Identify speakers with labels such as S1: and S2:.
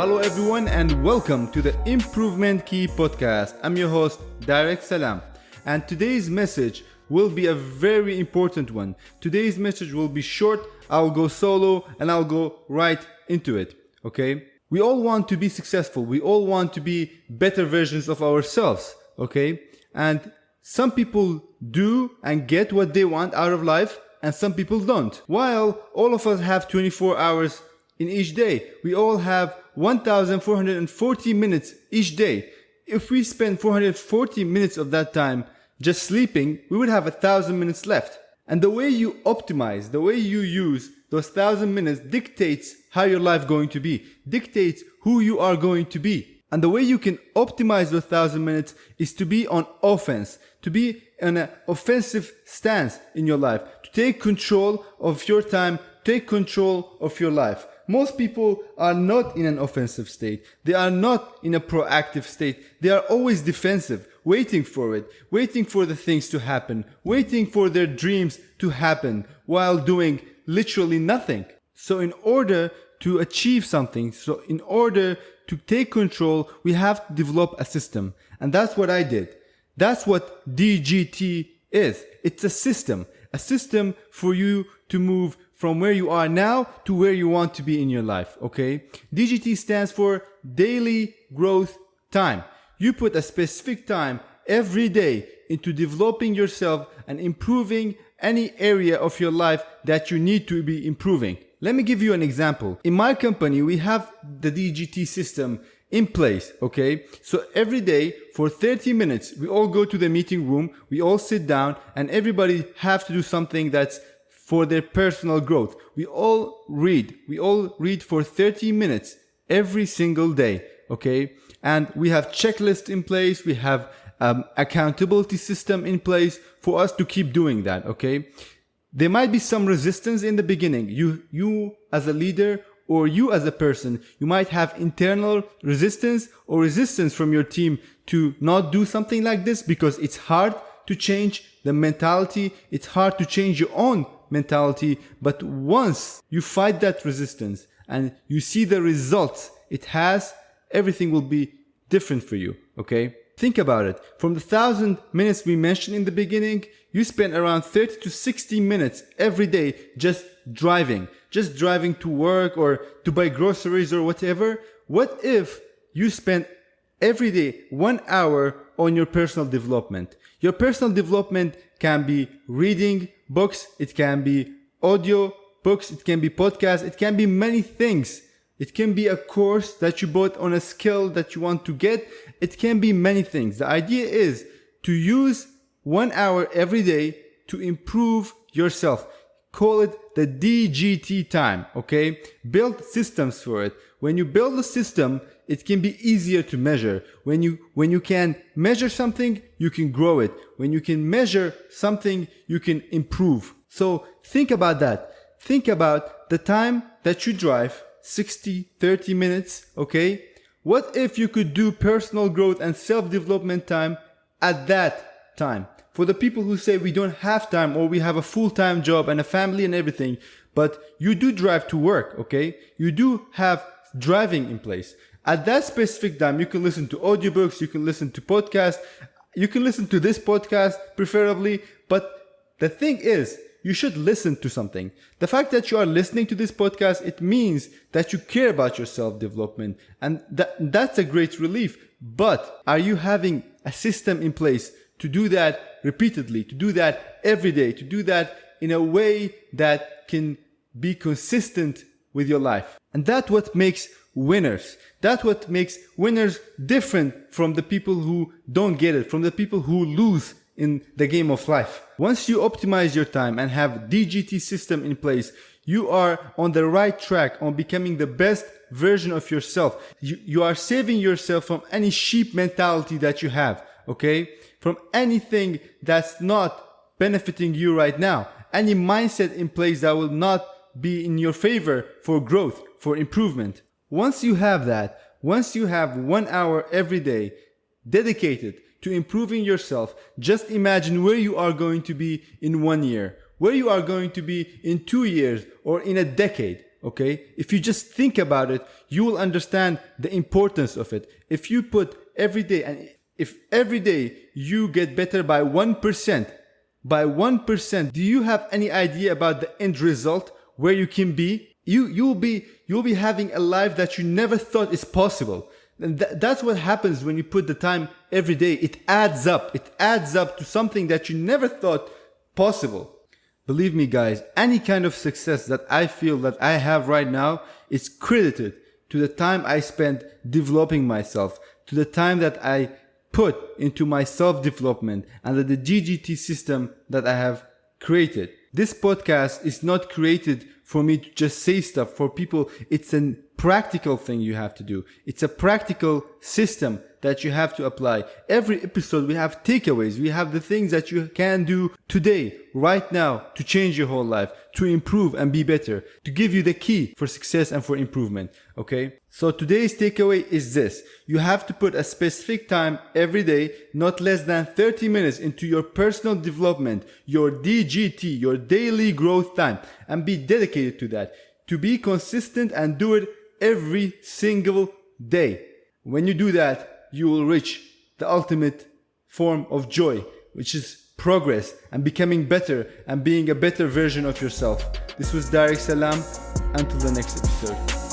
S1: Hello everyone and welcome to the Improvement Key podcast. I'm your host Darek Salam, and today's message will be a very important one. Today's message will be short. I'll go solo and I'll go right into it. Okay? We all want to be successful. We all want to be better versions of ourselves. Okay? And some people do and get what they want out of life, and some people don't. While all of us have 24 hours in each day, we all have 1,440 minutes each day. If we spend 440 minutes of that time just sleeping, we would have 1,000 minutes left. And the way you optimize, the way you use those 1,000 minutes dictates how your life is going to be, dictates who you are going to be. And the way you can optimize those 1,000 minutes is to be on offense, to be in an offensive stance in your life, to take control of your time, take control of your life. Most people are not in an offensive state. They are not in a proactive state. They are always defensive, waiting for it, waiting for the things to happen, waiting for their dreams to happen while doing literally nothing. So in order to achieve something, so in order to take control, we have to develop a system. And that's what I did. That's what DGT is. It's a system for you to move from where you are now to where you want to be in your life, okay? DGT stands for Daily Growth Time. You put a specific time every day into developing yourself and improving any area of your life that you need to be improving. Let me give you an example. In my company, we have the DGT system in place, okay? So every day for 30 minutes, we all go to the meeting room, we all sit down, and everybody have to do something that's for their personal growth. We all read for 30 minutes every single day, okay? And we have checklists in place, we have accountability system in place for us to keep doing that, okay? There might be some resistance in the beginning. You as a leader or you as a person, you might have internal resistance or resistance from your team to not do something like this because it's hard to change the mentality. It's hard to change your own mentality. But once you fight that resistance and you see the results it has, everything will be different for you, okay? Think about it. From the 1,000 minutes we mentioned in the beginning, you spend around 30 to 60 minutes every day just driving to work or to buy groceries or whatever. What if you spend every day 1 hour on your personal development? Your personal development can be reading books, it can be audio books, it can be podcasts, it can be many things. It can be a course that you bought on a skill that you want to get. It can be many things. The idea is to use 1 hour every day to improve yourself. Call it the DGT time, okay? Build systems for it. When you build a system, it can be easier to measure. When you can measure something, you can grow it. When you can measure something, you can improve. So think about that. Think about the time that you drive, 30 minutes, okay? What if you could do personal growth and self-development time at that time? For the people who say we don't have time or we have a full-time job and a family and everything, but you do drive to work, okay? You do have driving in place. At that specific time, you can listen to audiobooks, you can listen to podcasts, you can listen to this podcast preferably, but the thing is, you should listen to something. The fact that you are listening to this podcast, it means that you care about your self-development, and that's a great relief. But are you having a system in place to do that repeatedly, to do that every day, to do that in a way that can be consistent with your life? And that's what makes winners. That's what makes winners different from the people who don't get it, from the people who lose in the game of life. Once you optimize your time and have DGT system in place, you are on the right track on becoming the best version of yourself. You are saving yourself from any sheep mentality that you have, okay? From anything that's not benefiting you right now. Any mindset in place that will not be in your favor for growth, for improvement. Once you have that, once you have 1 hour every day dedicated to improving yourself, just imagine where you are going to be in 1 year, where you are going to be in 2 years or in a decade. Okay, if you just think about it, you will understand the importance of it. If you put every day, and if every day you get better by 1%, do you have any idea about the end result, where you can be? You'll be having a life that you never thought is possible. And that's what happens when you put the time every day. It adds up to something that you never thought possible. Believe me, guys, any kind of success that I feel that I have right now is credited to the time I spent developing myself, to the time that I put into my self-development, and the DGT system that I have created. This podcast is not created for me to just say stuff for people. It's a practical thing you have to do. It's a practical system that you have to apply. Every episode we have takeaways. We have the things that you can do today, right now, to change your whole life, to improve and be better, to give you the key for success and for improvement. Okay? So today's takeaway is this. You have to put a specific time every day, not less than 30 minutes, into your personal development, your DGT, your daily growth time, and be dedicated to that. To be consistent and do it every single day. When you do that, you will reach the ultimate form of joy, which is progress and becoming better and being a better version of yourself. This was Darek Salam. Until the next episode.